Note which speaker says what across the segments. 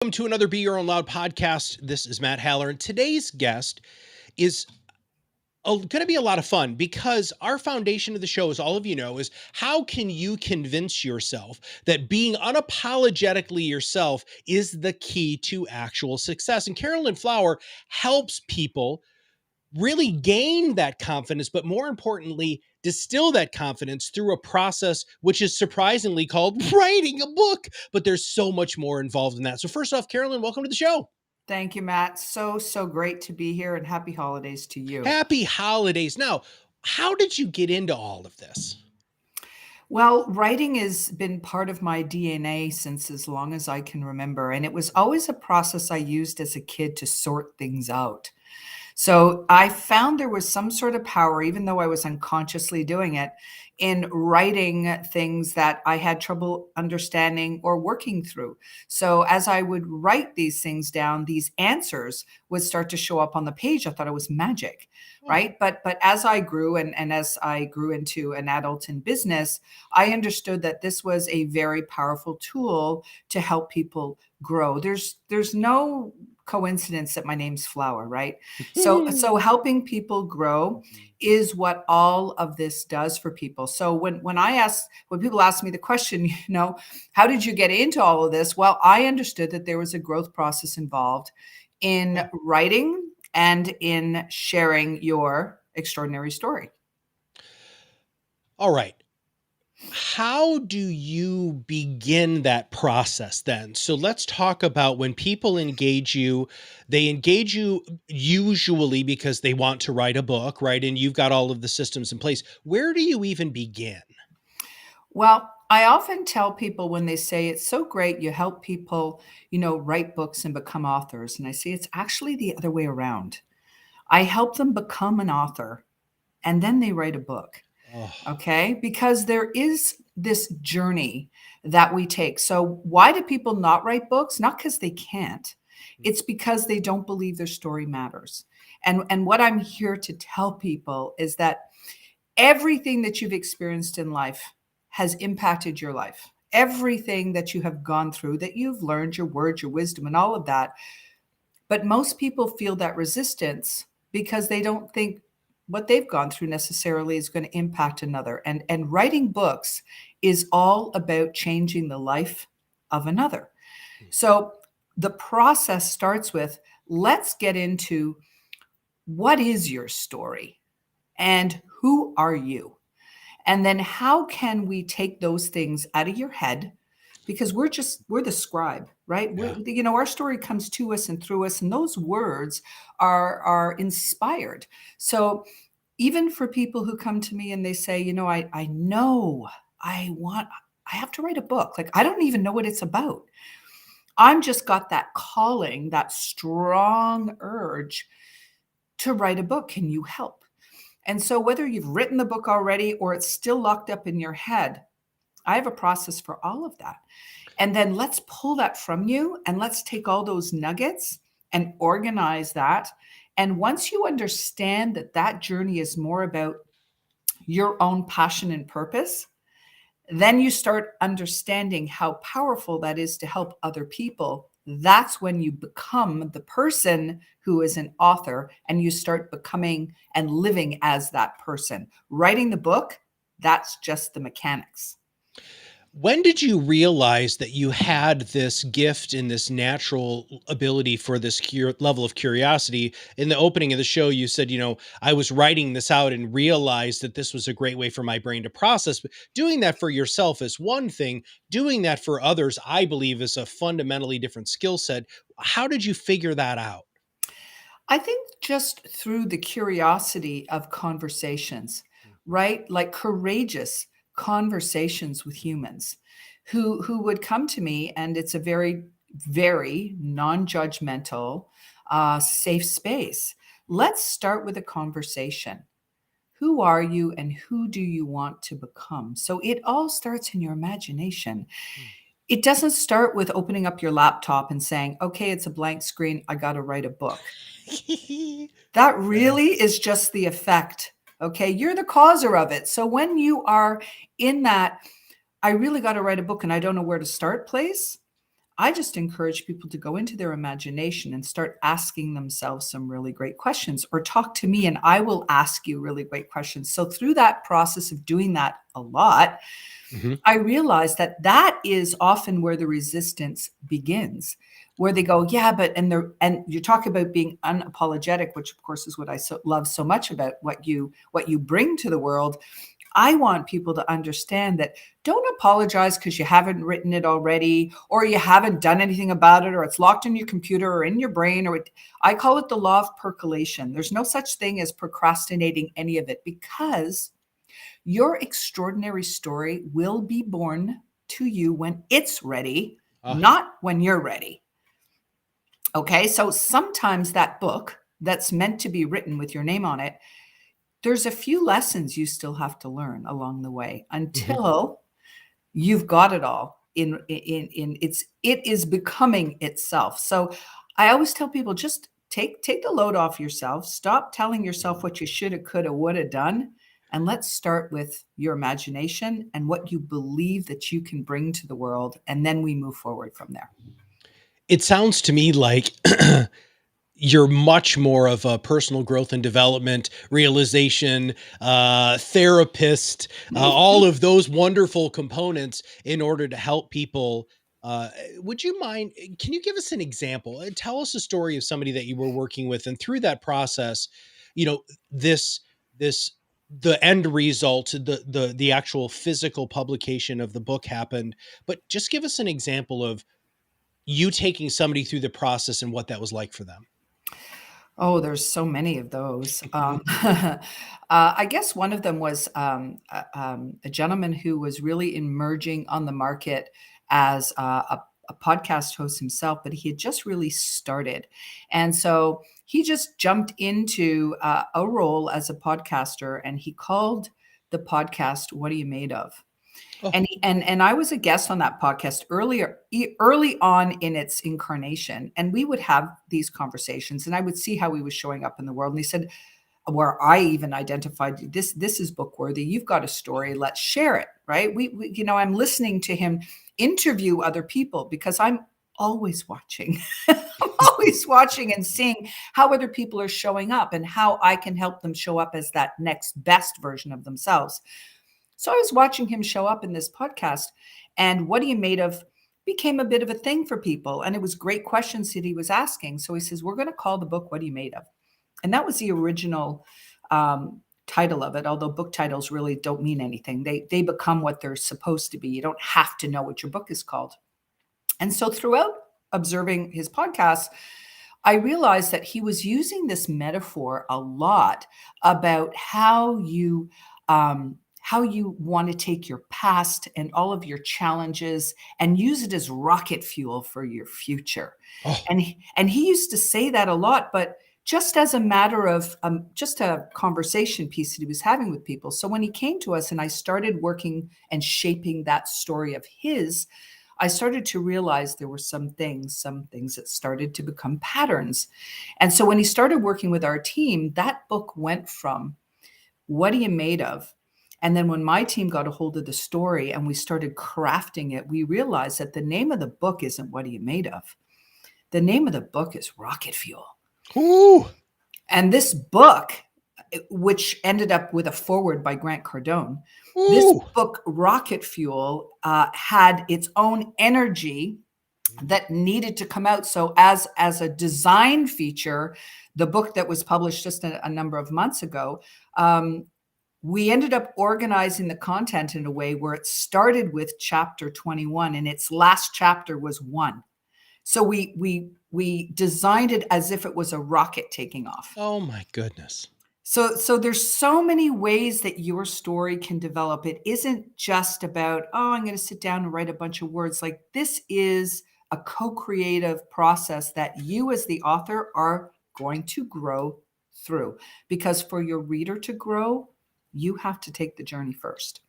Speaker 1: Welcome to another Be Your Own Loud podcast. This is Matt Haller, and today's guest is going to be a lot of fun because our foundation of the show, as all of you know, is how can you convince yourself that being unapologetically yourself is the key to actual success? And Carolyn Flower helps people really gain that confidence, but more importantly, distill that confidence through a process which is surprisingly called writing a book. But there's so much more involved in that. So first off, Carolyn, welcome to the show.
Speaker 2: Thank you, Matt. So great to be here and happy holidays to you.
Speaker 1: Happy holidays. Now, how did you get into all of this?
Speaker 2: Well, writing has been part of my DNA since as long as I can remember. And it was always a process I used as a kid to sort things out. So I found there was some sort of power, even though I was unconsciously doing it, in writing things that I had trouble understanding or working through. So as I would write these things down, these answers would start to show up on the page. I thought it was magic,
Speaker 1: Oh,
Speaker 2: right? But as I grew and as I grew into an adult in business, I understood that this was a very powerful tool to help people grow. There's no coincidence that my name's Flower, right? So helping people grow is what all of this does for people. So when people ask me the question, how did you get into all of this? Well, I understood that there was a growth process involved in writing and in sharing your extraordinary story.
Speaker 1: all right. How do you begin that process then? So let's talk about when people engage you, they engage you usually because they want to write a book, right? And you've got all of the systems in place. Where do you even begin?
Speaker 2: Well, I often tell people when they say it's so great you help people, write books and become authors. And I say it's actually the other way around. I help them become an author and then they write a book.
Speaker 1: Oh,
Speaker 2: Okay. Because there is this journey that we take. So, why do people not write books? Not because they can't, it's because they don't believe their story matters. And what I'm here to tell people is that everything that you've experienced in life has impacted your life. Everything that you have gone through, that you've learned, your words, your wisdom, and all of that. But most people feel that resistance because they don't think what they've gone through necessarily is going to impact another. And writing books is all about changing the life of another. So the process starts with, let's get into what is your story and who are you? And then how can we take those things out of your head? Because we're the scribe, right?
Speaker 1: yeah.
Speaker 2: Our story comes to us and through us, and those words are inspired. So even for people who come to me and they say, I know I have to write a book. Like, I don't even know what it's about. I'm just got that calling, that strong urge to write a book. Can you help? And so whether you've written the book already or it's still locked up in your head, I have a process for all of that. And then let's pull that from you and let's take all those nuggets and organize that. And once you understand that that journey is more about your own passion and purpose, then you start understanding how powerful that is to help other people. That's when you become the person who is an author and you start becoming and living as that person. Writing the book, that's just the mechanics.
Speaker 1: When did you realize that you had this gift and this natural ability for this level of curiosity? In the opening of the show, you said, I was writing this out and realized that this was a great way for my brain to process. But doing that for yourself is one thing. Doing that for others, I believe, is a fundamentally different skill set. How did you figure that out?
Speaker 2: I think just through the curiosity of conversations, right? Like courageous conversations with humans who would come to me, and it's a very, very non-judgmental, safe space. Let's start with a conversation. Who are you and who do you want to become? So it all starts in your imagination. It doesn't start with opening up your laptop and saying, okay, it's a blank screen. I got to write a book. That
Speaker 1: Yeah.
Speaker 2: really is just the effect. Okay. You're the causer of it. So when you are in that, I really got to write a book and I don't know where to start place, I just encourage people to go into their imagination and start asking themselves some really great questions, or talk to me and I will ask you really great questions. So through that process of doing that a lot,
Speaker 1: Mhm.
Speaker 2: I realized that that is often where the resistance begins, where they go, yeah, but and you talk about being unapologetic, which of course is what I love so much about what you bring to the world. I want people to understand that don't apologize because you haven't written it already, or you haven't done anything about it, or it's locked in your computer or in your brain, I call it the law of percolation. There's no such thing as procrastinating any of it, because your extraordinary story will be born to you when it's ready,
Speaker 1: Ah,
Speaker 2: not when you're ready. Okay. So sometimes that book that's meant to be written with your name on it, there's a few lessons you still have to learn along the way
Speaker 1: mhm.
Speaker 2: until you've got it all it is becoming itself. So I always tell people, just take the load off yourself. Stop telling yourself what you shoulda, coulda, woulda done. And let's start with your imagination and what you believe that you can bring to the world. And then we move forward from there.
Speaker 1: It sounds to me like you're much more of a personal growth and development, realization, therapist, all of those wonderful components in order to help people. Would you mind? Can you give us an example? Tell us a story of somebody that you were working with, and through that process, you know, this this the end result, the actual physical publication of the book happened. But just give us an example of you taking somebody through the process and what that was like for them.
Speaker 2: Oh, there's so many of those. I guess one of them was a gentleman who was really emerging on the market as a podcast host himself, but he had just really started. And so he just jumped into a role as a podcaster, and he called the podcast, "What Are You Made Of?"
Speaker 1: Oh,
Speaker 2: And I was a guest on that podcast early on in its incarnation, and we would have these conversations, and I would see how he was showing up in the world. And he said, where I even identified, this is book worthy. You've got a story. Let's share it. Right? I'm listening to him interview other people because I'm always watching. I'm always watching and seeing how other people are showing up and how I can help them show up as that next best version of themselves. So I was watching him show up in this podcast, and "What Are You Made Of?" became a bit of a thing for people. And it was great questions that he was asking. So he says, "We're going to call the book 'What Are You Made Of?'" And that was the original title of it. Although book titles really don't mean anything. They become what they're supposed to be. You don't have to know what your book is called. And so throughout observing his podcast, I realized that he was using this metaphor a lot about how you want to take your past and all of your challenges and use it as rocket fuel for your future.
Speaker 1: oh,
Speaker 2: And he used to say that a lot, but just as a matter of just a conversation piece that he was having with people. So when he came to us and I started working and shaping that story of his, I started to realize there were some things that started to become patterns. And so when he started working with our team, that book went from "What Are You Made Of?" And then when my team got a hold of the story and we started crafting it, we realized that the name of the book isn't "What Are You Made Of?" The name of the book is "Rocket Fuel."
Speaker 1: ooh,
Speaker 2: And this book, which ended up with a foreword by Grant Cardone, this
Speaker 1: ooh.
Speaker 2: book, Rocket Fuel, had its own energy that needed to come out. So as a design feature, the book that was published just a number of months ago, we ended up organizing the content in a way where it started with chapter 21 and its last chapter was 1. So we designed it as if it was a rocket taking off.
Speaker 1: Oh my goodness.
Speaker 2: So there's so many ways that your story can develop. It isn't just about, oh, I'm going to sit down and write a bunch of words. Like, this is a co-creative process that you as the author are going to grow through. Because for your reader to grow, you have to take the journey first.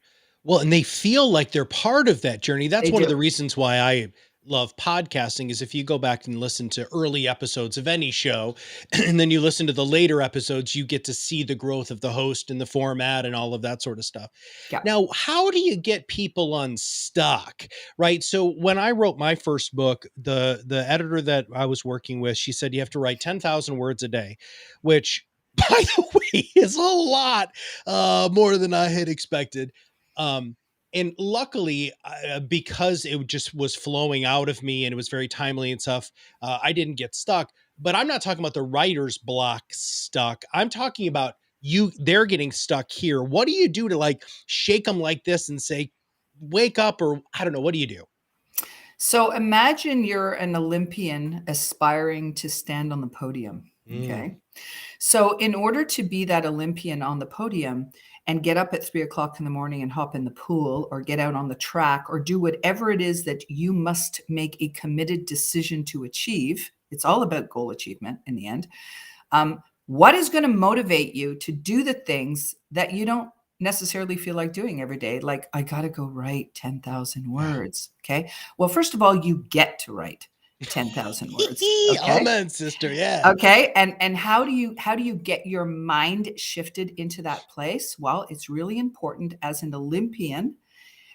Speaker 1: Well, and they feel like they're part of that journey. That's
Speaker 2: They
Speaker 1: one of
Speaker 2: do.
Speaker 1: the reasons why I love podcasting is if you go back and listen to early episodes of any show, and then you listen to the later episodes, you get to see the growth of the host and the format and all of that sort of stuff.
Speaker 2: Yeah.
Speaker 1: Now, how do you get people unstuck? Right. So when I wrote my first book, the editor that I was working with, she said you have to write 10,000 words a day, which by the way is a lot more than I had expected. And luckily, because it just was flowing out of me and it was very timely and stuff, I didn't get stuck. But I'm not talking about the writer's block stuck. I'm talking about they're getting stuck here. What do you do to like shake them like this and say, wake up, or I don't know, what do you do?
Speaker 2: So imagine you're an Olympian aspiring to stand on the podium.
Speaker 1: Mm.
Speaker 2: Okay. So in order to be that Olympian on the podium and get up at 3 o'clock in the morning and hop in the pool or get out on the track or do whatever it is that you must make a committed decision to achieve, it's all about goal achievement in the end. What is going to motivate you to do the things that you don't necessarily feel like doing every day? Like, I got to go write 10,000
Speaker 1: Yeah.
Speaker 2: words. Okay. Well, first of all, you get to write 10,000 words. Okay.
Speaker 1: Amen, sister. Yeah.
Speaker 2: Okay. And how do you get your mind shifted into that place? Well, it's really important as an Olympian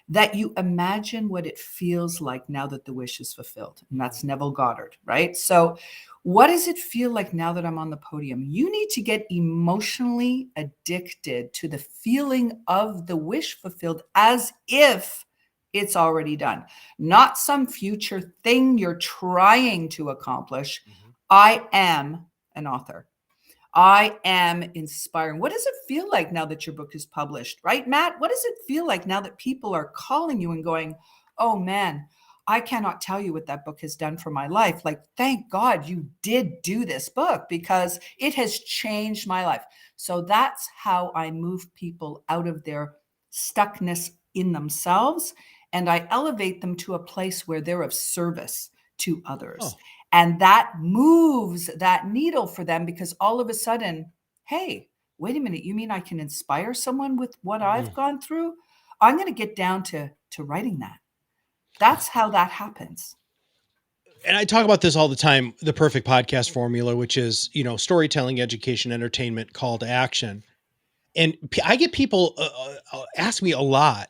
Speaker 2: that you imagine what it feels like now that the wish is fulfilled. And that's Neville Goddard, right? So what does it feel like now that I'm on the podium? You need to get emotionally addicted to the feeling of the wish fulfilled as if it's already done, not some future thing you're trying to accomplish.
Speaker 1: Mhm.
Speaker 2: I am an author. I am inspiring. What does it feel like now that your book is published, right, Matt? What does it feel like now that people are calling you and going, oh man, I cannot tell you what that book has done for my life. Like, thank God you did do this book because it has changed my life. So that's how I move people out of their stuckness in themselves. And I elevate them to a place where they're of service to others.
Speaker 1: Oh.
Speaker 2: And that moves that needle for them because all of a sudden, hey, wait a minute, you mean I can inspire someone with what I've
Speaker 1: Mhm.
Speaker 2: gone through? I'm going to get down to writing that. That's how that happens.
Speaker 1: And I talk about this all the time, the perfect podcast formula, which is, storytelling, education, entertainment, call to action. And I get people ask me a lot,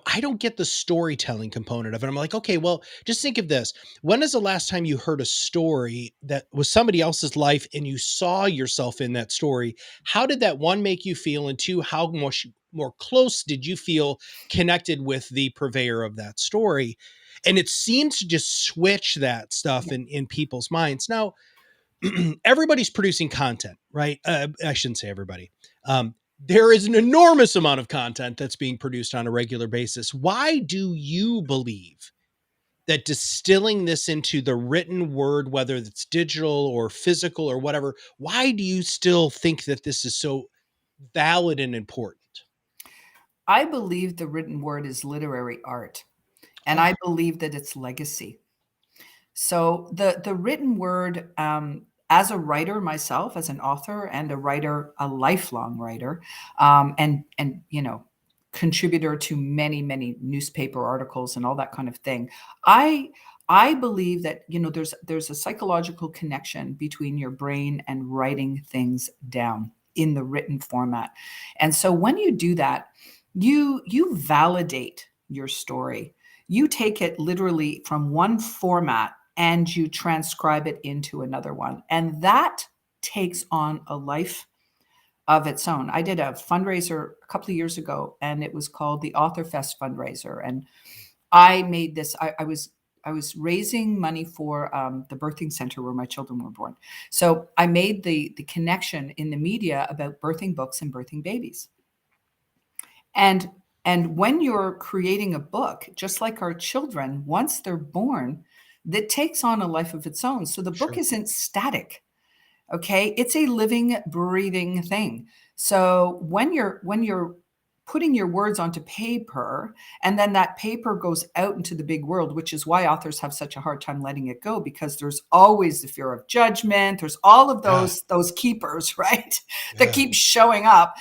Speaker 1: I don't get the storytelling component of it. I'm like, okay, well, just think of this. When is the last time you heard a story that was somebody else's life and you saw yourself in that story? How did that, one, make you feel? And two, how much more close did you feel connected with the purveyor of that story? And it seems to just switch that stuff
Speaker 2: Yeah.
Speaker 1: in people's minds. Now, everybody's producing content, right? I shouldn't say everybody. There is an enormous amount of content that's being produced on a regular basis. Why do you believe that distilling this into the written word, whether it's digital or physical or whatever, why do you still think that this is so valid and important?
Speaker 2: I believe the written word is literary art, and
Speaker 1: Oh.
Speaker 2: I believe that it's legacy. So the written word, as a writer myself, as an author and a writer, a lifelong writer, and contributor to many newspaper articles and all that kind of thing. I believe that there's a psychological connection between your brain and writing things down in the written format, and so when you do that, you validate your story. You take it literally from one format and you transcribe it into another one. And that takes on a life of its own. I did a fundraiser a couple of years ago, and it was called the Authorfest Fundraiser. And I made this, I was raising money for the birthing center where my children were born. So I made the connection in the media about birthing books and birthing babies. And when you're creating a book, just like our children, once they're born, that takes on a life of its own. So the book
Speaker 1: Sure.
Speaker 2: isn't static. Okay. It's a living, breathing thing. So when you're putting your words onto paper and then that paper goes out into the big world, which is why authors have such a hard time letting it go, because there's always the fear of judgment. There's all of
Speaker 1: Yeah.
Speaker 2: those keepers, right? That
Speaker 1: Yeah.
Speaker 2: keep showing up.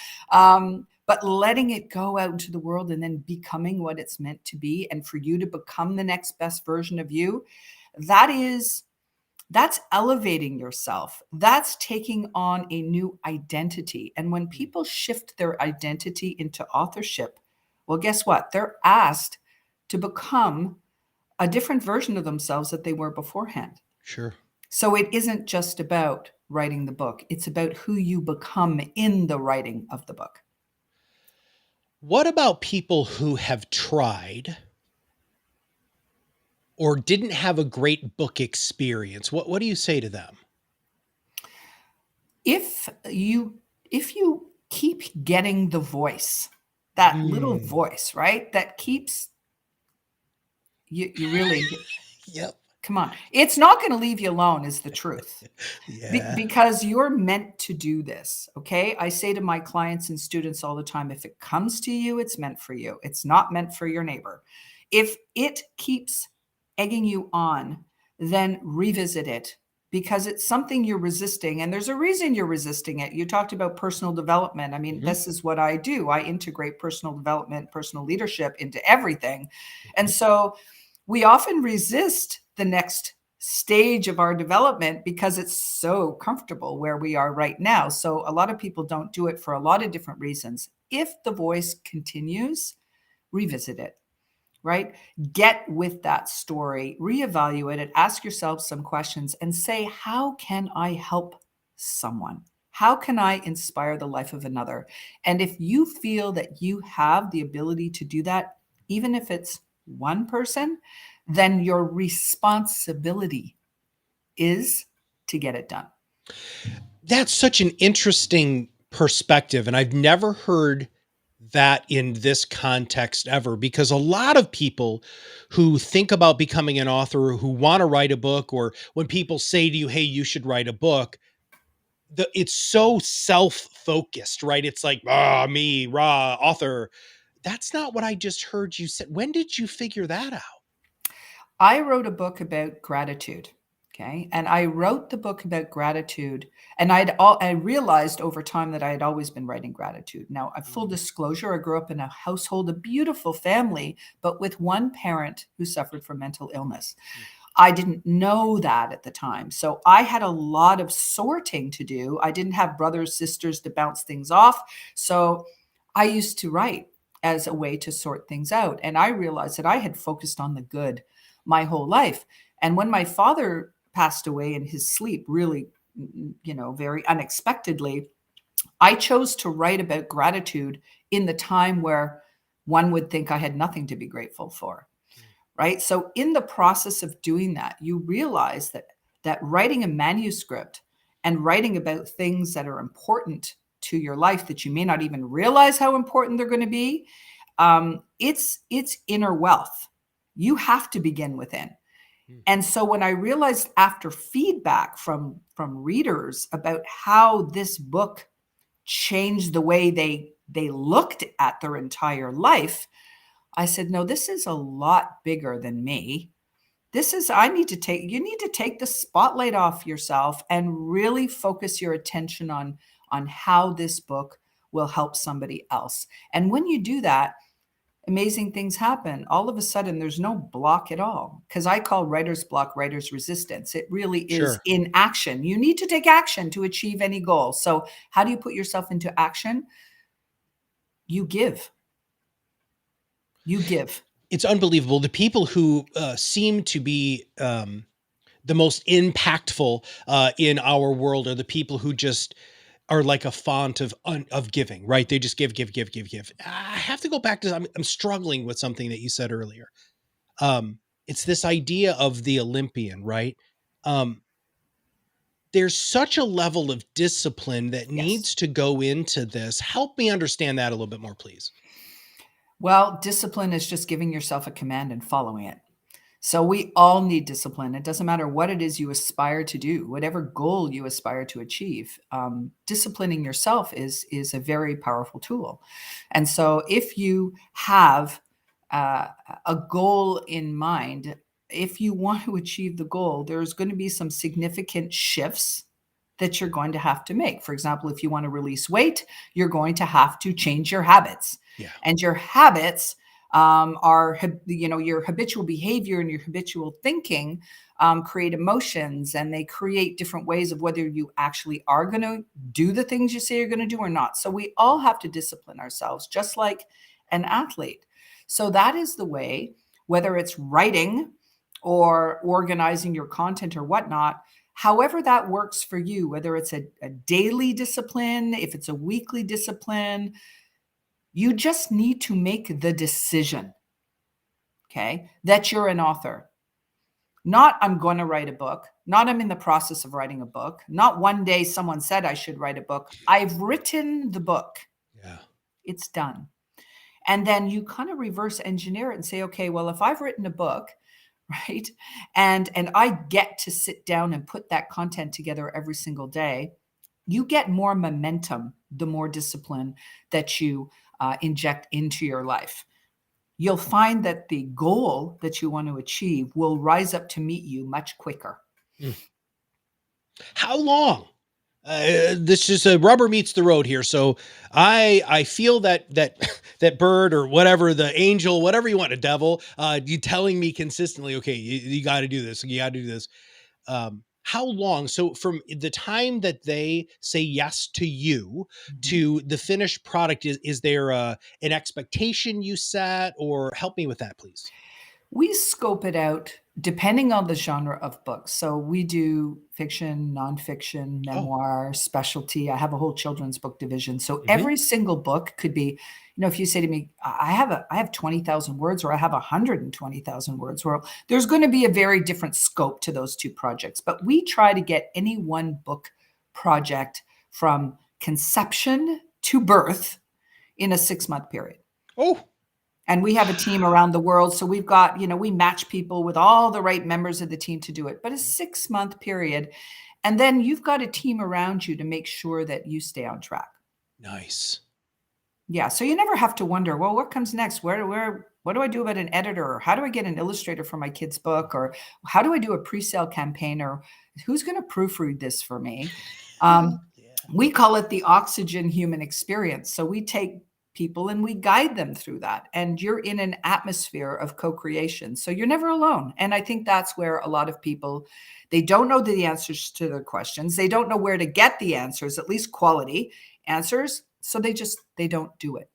Speaker 2: but letting it go out into the world and then becoming what it's meant to be, and for you to become the next best version of you, that's elevating yourself. That's taking on a new identity. And when people shift their identity into authorship, well, guess what? They're asked to become a different version of themselves that they were beforehand.
Speaker 1: Sure.
Speaker 2: So it isn't just about writing the book, it's about who you become in the writing of the book.
Speaker 1: What about people who have tried or didn't have a great book experience? What do you say to them?
Speaker 2: If you keep getting the voice, that little
Speaker 1: Mm.
Speaker 2: voice, right? That keeps you really
Speaker 1: Yep.
Speaker 2: come on. It's not going to leave you alone, is the truth.
Speaker 1: Yeah.
Speaker 2: Because you're meant to do this. Okay. I say to my clients and students all the time, if it comes to you, it's meant for you. It's not meant for your neighbor. If it keeps egging you on, then revisit it, because it's something you're resisting. And there's a reason you're resisting it. You talked about personal development. I mean,
Speaker 1: Mhm,
Speaker 2: this is what I do. I integrate personal development, personal leadership into everything. And
Speaker 1: mhm.
Speaker 2: so we often resist the next stage of our development because it's so comfortable where we are right now. So a lot of people don't do it for a lot of different reasons. If the voice continues, revisit it, right? Get with that story, reevaluate it, ask yourself some questions and say, how can I help someone? How can I inspire the life of another? And if you feel that you have the ability to do that, even if it's one person, then your responsibility is to get it done.
Speaker 1: That's such an interesting perspective, and I've never heard that in this context ever, because a lot of people who think about becoming an author or who wanna write a book, or when people say to you, "Hey, you should write a book," it's so self-focused, right? It's like, "Ah, me, raw, author." That's not what I just heard you say. When did you figure that out?
Speaker 2: I wrote a book about gratitude. Okay. And I wrote the book about gratitude. And I realized over time that I had always been writing gratitude. Now, a full
Speaker 1: Mhm.
Speaker 2: disclosure, I grew up in a household, a beautiful family, but with one parent who suffered from mental illness. I didn't know that at the time. So I had a lot of sorting to do. I didn't have brothers, sisters to bounce things off. So I used to write as a way to sort things out. And I realized that I had focused on the good my whole life. And when my father passed away in his sleep, really, very unexpectedly, I chose to write about gratitude in the time where one would think I had nothing to be grateful for, right? So in the process of doing that, you realize that writing a manuscript and writing about things that are important to your life that you may not even realize how important they're going to be, it's inner wealth. You have to begin within.
Speaker 1: Mm.
Speaker 2: And so when I realized after feedback from readers about how this book changed the way they looked at their entire life, I said, no, this is a lot bigger than me. You need to take the spotlight off yourself and really focus your attention on how this book will help somebody else. And when you do that, amazing things happen. All of a sudden, there's no block at all. Because I call writer's block writer's resistance. It really is
Speaker 1: Sure.
Speaker 2: inaction. You need to take action to achieve any goal. So, how do you put yourself into action? You give. You give.
Speaker 1: It's unbelievable. The people who, seem to be, the most impactful, in our world are the people who just are like a font of giving, right? They just give, give, give, give, give. I have to go back to I'm struggling with something that you said earlier. It's this idea of the Olympian, right? Um, there's such a level of discipline that
Speaker 2: Yes.
Speaker 1: needs to go into this. Help me understand that a little bit more, please.
Speaker 2: Well, discipline is just giving yourself a command and following it. So we all need discipline. It doesn't matter what it is you aspire to do, whatever goal you aspire to achieve. Disciplining yourself is a very powerful tool. And so if you have uh, a goal in mind, if you want to achieve the goal, there's going to be some significant shifts that you're going to have to make. For example, if you want to release weight, you're going to have to change your habits.
Speaker 1: Yeah.
Speaker 2: And your habits are, your habitual behavior and your habitual thinking create emotions, and they create different ways of whether you actually are going to do the things you say you're going to do or not. So we all have to discipline ourselves, just like an athlete. So that is the way, whether it's writing or organizing your content or whatnot, however that works for you, whether it's a daily discipline, if it's a weekly discipline, you just need to make the decision, okay, that you're an author. Not I'm going to write a book, not I'm in the process of writing a book, not one day someone said I should write a book. I've written the book.
Speaker 1: Yeah.
Speaker 2: It's done. And then you kind of reverse engineer it and say, okay, well, if I've written a book, right, and I get to sit down and put that content together every single day, you get more momentum the more discipline that you inject into your life. You'll find that the goal that you want to achieve will rise up to meet you much quicker.
Speaker 1: Mm. How long? This is a rubber meets the road here. So I feel that bird or whatever, the angel, whatever you want, a devil, you telling me consistently, okay, you got to do this. You got to do this. How long? So from the time that they say yes to you to the finished product, is there an expectation you set, or help me with that, please?
Speaker 2: We scope it out depending on the genre of books. So we do fiction, nonfiction,
Speaker 1: Oh,
Speaker 2: memoir, specialty. I have a whole children's book division. So
Speaker 1: mhm.
Speaker 2: every single book could be, if you say to me, I have 20,000 words or I have 120,000 words, well, there's going to be a very different scope to those two projects. But we try to get any one book project from conception to birth in a 6-month period.
Speaker 1: Oh,
Speaker 2: And we have a team around the world. So we've got, we match people with all the right members of the team to do it, but a 6-month period. And then you've got a team around you to make sure that you stay on track.
Speaker 1: nice.
Speaker 2: Yeah. So you never have to wonder, well, what comes next? What do I do about an editor? Or how do I get an illustrator for my kid's book? Or how do I do a pre-sale campaign? Or who's going to proofread this for me?
Speaker 1: Yeah.
Speaker 2: We call it the oxygen human experience. So we take people and we guide them through that. And you're in an atmosphere of co-creation. So you're never alone. And I think that's where a lot of people, they don't know the answers to their questions. They don't know where to get the answers, at least quality answers. So they don't do it.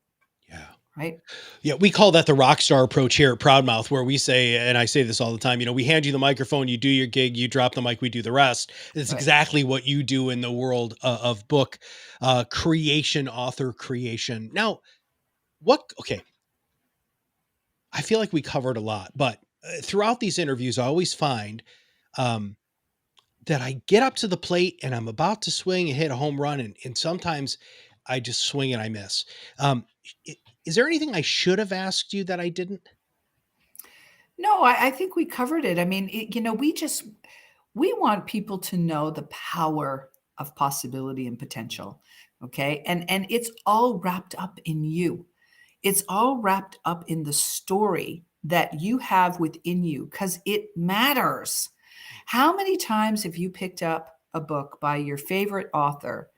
Speaker 1: Yeah.
Speaker 2: Right.
Speaker 1: Yeah, we call that the Rockstar Approach here at Proudmouth, where we say, and I say this all the time, we hand you the microphone, you do your gig, you drop the mic, we do the rest. It's
Speaker 2: Right.
Speaker 1: exactly what you do in the world of book creation, author creation. Now, okay, I feel like we covered a lot, but throughout these interviews, I always find um, that I get up to the plate and I'm about to swing and hit a home run, and sometimes I just swing and I miss. Um, i- is there anything I should have asked you that I didn't?
Speaker 2: No, I think we covered it. I mean, we want people to know the power of possibility and potential. Okay. And it's all wrapped up in you. It's all wrapped up in the story that you have within you because it matters. How many times have you picked up a book by your favorite author,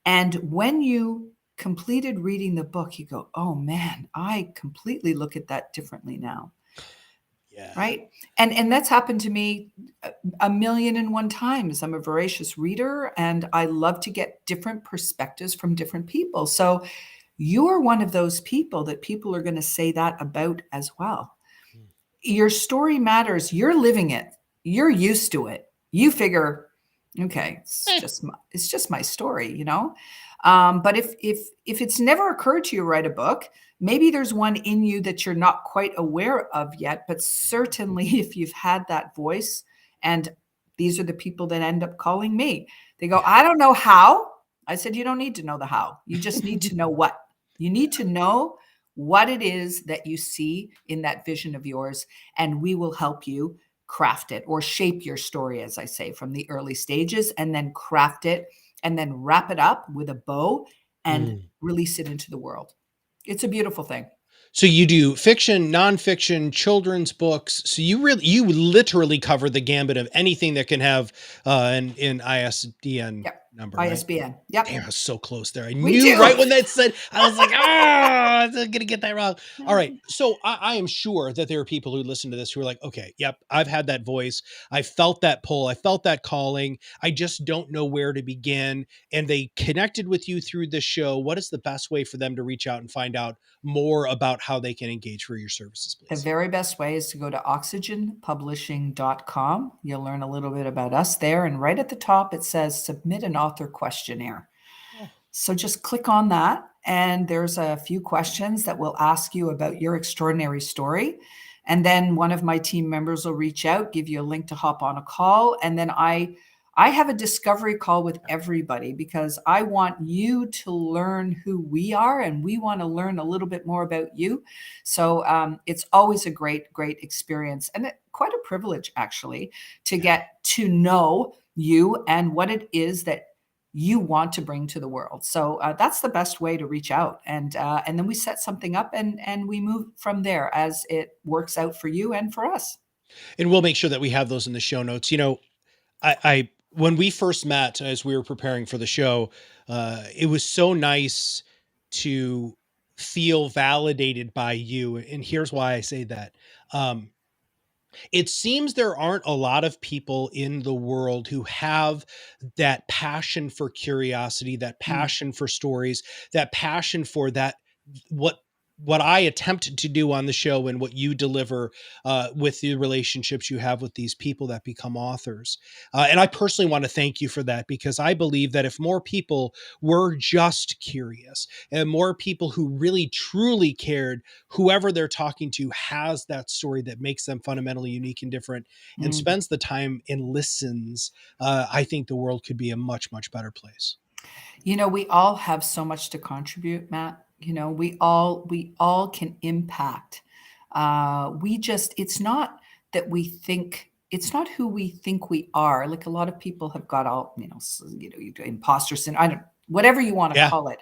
Speaker 2: and when you completed reading the book, you go, oh man, I completely look at that differently now.
Speaker 1: Yeah.
Speaker 2: Right. And that's happened to me a million and one times. I'm a voracious reader and I love to get different perspectives from different people. So you're one of those people that people are going to say that about as well.
Speaker 1: Mm.
Speaker 2: Your story matters. You're living it. You're used to it. You figure, okay,
Speaker 1: Eh,
Speaker 2: it's just my story, But if it's never occurred to you to write a book, maybe there's one in you that you're not quite aware of yet. But certainly, if you've had that voice, and these are the people that end up calling me, they go,
Speaker 1: yeah.
Speaker 2: I don't know how. I said, you don't need to know the how. You just need to know what. You need to know what it is that you see in that vision of yours, and we will help you craft it or shape your story, as I say, from the early stages, and then craft it and then wrap it up with a bow and
Speaker 1: Mm.
Speaker 2: release it into the world. It's a beautiful thing.
Speaker 1: So you do fiction, nonfiction, children's books. So you literally cover the gambit of anything that can have an ISDN
Speaker 2: Yep.
Speaker 1: number, right?
Speaker 2: ISBN. Yep.
Speaker 1: Damn, I was so close there. I
Speaker 2: We
Speaker 1: knew
Speaker 2: do.
Speaker 1: right when that said, I was like, ah, I'm gonna get that wrong. All right. So I am sure that there are people who listen to this who are like, okay, yep, I've had that voice. I felt that pull. I felt that calling. I just don't know where to begin. And they connected with you through this show. What is the best way for them to reach out and find out more about how they can engage for your services,
Speaker 2: The
Speaker 1: please?
Speaker 2: very best way is to go to oxygenpublishing.com. You'll learn a little bit about us there. And right at the top, it says submit an author questionnaire.
Speaker 1: Oh,
Speaker 2: So just click on that, and there's a few questions that will ask you about your extraordinary story. And then one of my team members will reach out, give you a link to hop on a call, and then I have a discovery call with everybody because I want you to learn who we are, and we want to learn a little bit more about you. So it's always a great experience, and quite a privilege actually to
Speaker 1: yeah.
Speaker 2: get to know you and what it is that you want to bring to the world. So that's the best way to reach out, and then we set something up, and we move from there as it works out for you and for us.
Speaker 1: And we'll make sure that we have those in the show notes. I when we first met as we were preparing for the show, it was so nice to feel validated by you. And here's why I say that. Um, it seems there aren't a lot of people in the world who have that passion for curiosity, that
Speaker 2: Mm,
Speaker 1: passion for stories, that passion for that what what I attempted to do on the show and what you deliver with the relationships you have with these people that become authors. And I personally want to thank you for that because I believe that if more people were just curious and more people who really truly cared, whoever they're talking to has that story that makes them fundamentally unique and different and
Speaker 2: mm.
Speaker 1: spends the time and listens, I think the world could be a much better place.
Speaker 2: We all have so much to contribute, Matt. We all can impact. We just it's not that we think it's not who we think we are. Like a lot of people have got all, you do imposter syndrome. I don't whatever you want to
Speaker 1: Yeah.
Speaker 2: call it.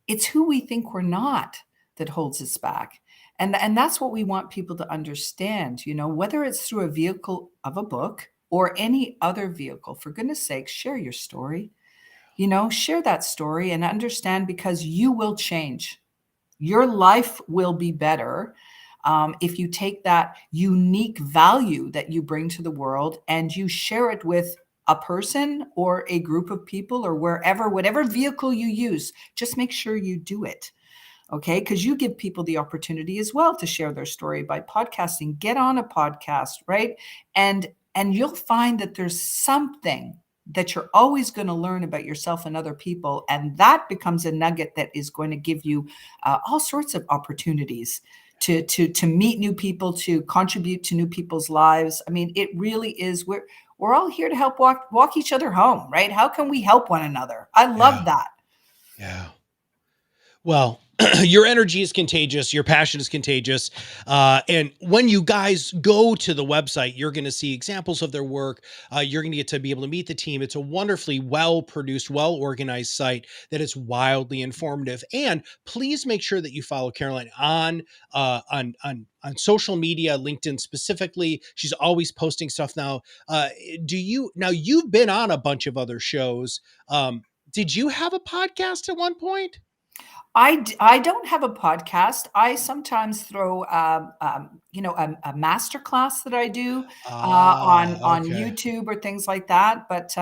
Speaker 2: It's who we think we're not that holds us back. And that's what we want people to understand, whether it's through a vehicle of a book or any other vehicle. For goodness sake, share your story. Share that story and understand because you will change. Your life will be better if you take that unique value that you bring to the world and you share it with a person or a group of people or wherever, whatever vehicle you use. Just make sure you do it. Okay. Because you give people the opportunity as well to share their story by podcasting. Get on a podcast, right? And you'll find that there's something that you're always going to learn about yourself and other people. And that becomes a nugget that is going to give you all sorts of opportunities to meet new people, to contribute to new people's lives. I mean, it really is. We're all here to help walk each other home, right? How can we help one another? I
Speaker 1: Yeah.
Speaker 2: love that.
Speaker 1: Yeah. Well, your energy is contagious. Your passion is contagious. And when you guys go to the website, you're going to see examples of their work. You're going to get to be able to meet the team. It's a wonderfully well produced, well organized site that is wildly informative. And please make sure that you follow Caroline on social media, LinkedIn specifically. She's always posting stuff now. Now you've been on a bunch of other shows. Did you have a podcast at one point?
Speaker 2: I don't have a podcast. I sometimes throw, a master class that I do on
Speaker 1: Okay.
Speaker 2: YouTube or things like that. But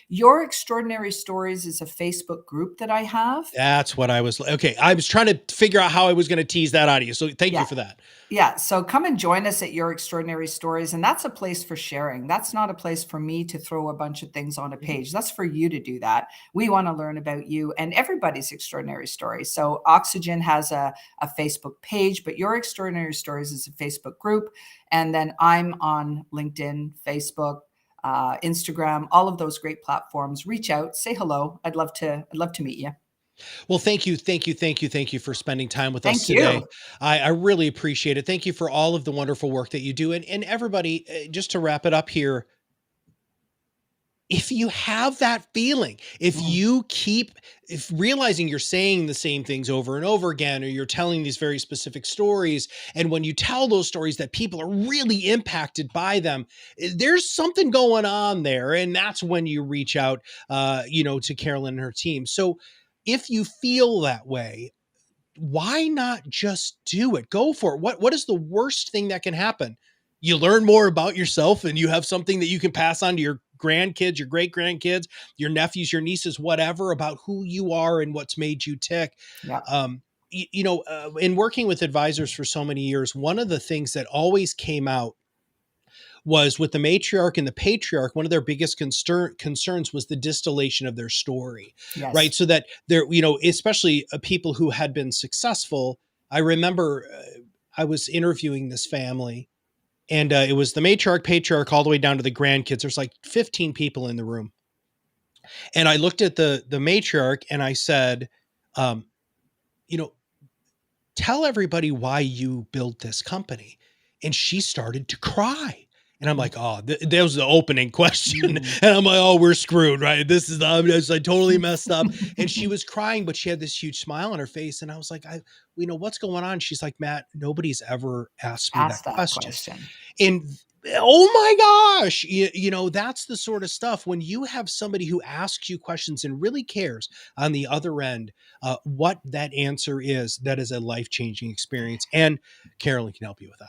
Speaker 2: Your Extraordinary Stories is a Facebook group that I have.
Speaker 1: That's what I was okay. I was trying to figure out how I was going to tease that out of you. So thank you
Speaker 2: Yeah.
Speaker 1: for that.
Speaker 2: Yeah, so come and join us at Your Extraordinary Stories, and that's a place for sharing. That's not a place for me to throw a bunch of things on a
Speaker 1: Mhm.
Speaker 2: page. That's for you to do that. We want to learn about you and everybody's extraordinary story. So Oxygen has a Facebook page, but Your Extraordinary Stories is a Facebook group. And then I'm on LinkedIn, Facebook, Instagram, all of those great platforms. Reach out, say hello. I'd love to meet you.
Speaker 1: Well, thank you for spending time with us
Speaker 2: Thank
Speaker 1: today.
Speaker 2: you.
Speaker 1: I really appreciate it. Thank you for all of the wonderful work that you do. And everybody, just to wrap it up here, if you have that feeling, if
Speaker 2: Mm,
Speaker 1: you keep if realizing you're saying the same things over and over again, or you're telling these very specific stories, and when you tell those stories that people are really impacted by them, there's something going on there. And that's when you reach out, to Carolyn and her team. So if you feel that way, why not just do it? Go for it. What is the worst thing that can happen? You learn more about yourself and you have something that you can pass on to your grandkids, your great grandkids, your nephews, your nieces, whatever, about who you are and what's made you tick.
Speaker 2: yeah.
Speaker 1: In working with advisors for so many years, one of the things that always came out was with the matriarch and the patriarch, one of their biggest concerns was the distillation of their story, right?
Speaker 2: Yes.
Speaker 1: So that they're, especially people who had been successful. I remember I was interviewing this family, and it was the matriarch, patriarch, all the way down to the grandkids. There's like 15 people in the room. And I looked at the matriarch and I said, um, you know, tell everybody why you built this company. And she started to cry. And I'm
Speaker 2: Mm,
Speaker 1: like, oh, that was the opening question.
Speaker 2: mm.
Speaker 1: And I'm like, oh, we're screwed, right? This is I totally messed up. And she was crying, but she had this huge smile on her face. And I was like, what's going on? She's like, Matt, nobody's ever asked me that
Speaker 2: Ask that
Speaker 1: question.
Speaker 2: question.
Speaker 1: And oh my gosh, that's the sort of stuff when you have somebody who asks you questions and really cares on the other end, what that answer is, that is a life-changing experience. And Carolyn can help you with that.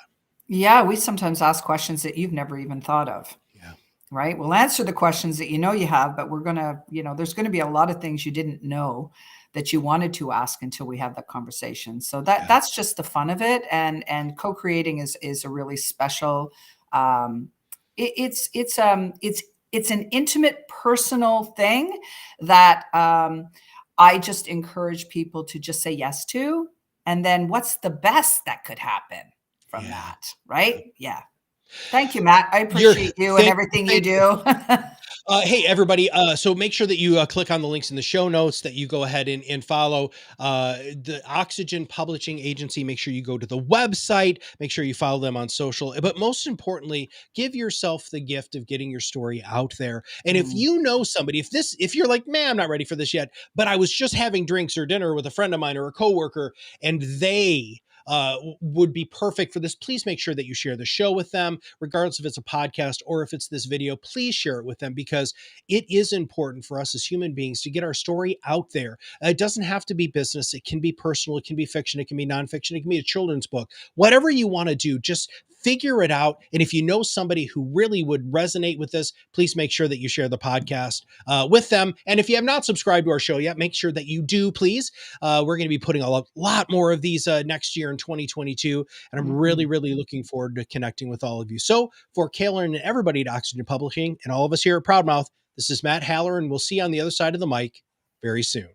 Speaker 2: Yeah, we sometimes ask questions that you've never even thought of,
Speaker 1: Yeah.
Speaker 2: right? We'll answer the questions that you know you have, but we're gonna, there's gonna be a lot of things you didn't know that you wanted to ask until we have that conversation. So
Speaker 1: Yeah.
Speaker 2: that's just the fun of it, and co-creating is a really special. Um, it's an intimate, personal thing that I just encourage people to just say yes to, and then what's the best that could happen from
Speaker 1: Yeah.
Speaker 2: that,
Speaker 1: Yeah.
Speaker 2: right? Yeah. Thank you, Matt. I
Speaker 1: You're
Speaker 2: appreciate you and
Speaker 1: thank
Speaker 2: everything you
Speaker 1: thank you.
Speaker 2: do.
Speaker 1: Hey, everybody. So make sure that you click on the links in the show notes, that you go ahead and follow the Oxygen Publishing Agency. Make sure you go to the website. Make sure you follow them on social. But most importantly, give yourself the gift of getting your story out there. And if
Speaker 2: Mm,
Speaker 1: you know somebody, if you're like, man, I'm not ready for this yet, but I was just having drinks or dinner with a friend of mine or a coworker, and they would be perfect for this, please make sure that you share the show with them, regardless if it's a podcast or if it's this video. Please share it with them, because it is important for us as human beings to get our story out there. It doesn't have to be business. It can be personal. It can be fiction. It can be nonfiction. It can be a children's book. Whatever you want to do, just figure it out. And if you know somebody who really would resonate with this, please make sure that you share the podcast with them. And if you have not subscribed to our show yet, make sure that you do, please. We're going to be putting a lot more of these next year in 2022. And I'm really,
Speaker 2: mhm.
Speaker 1: really looking forward to connecting with all of you. So for Carolyn and everybody at Oxygen Publishing and all of us here at Proudmouth, this is Matt Haller, and we'll see you on the other side of the mic very soon.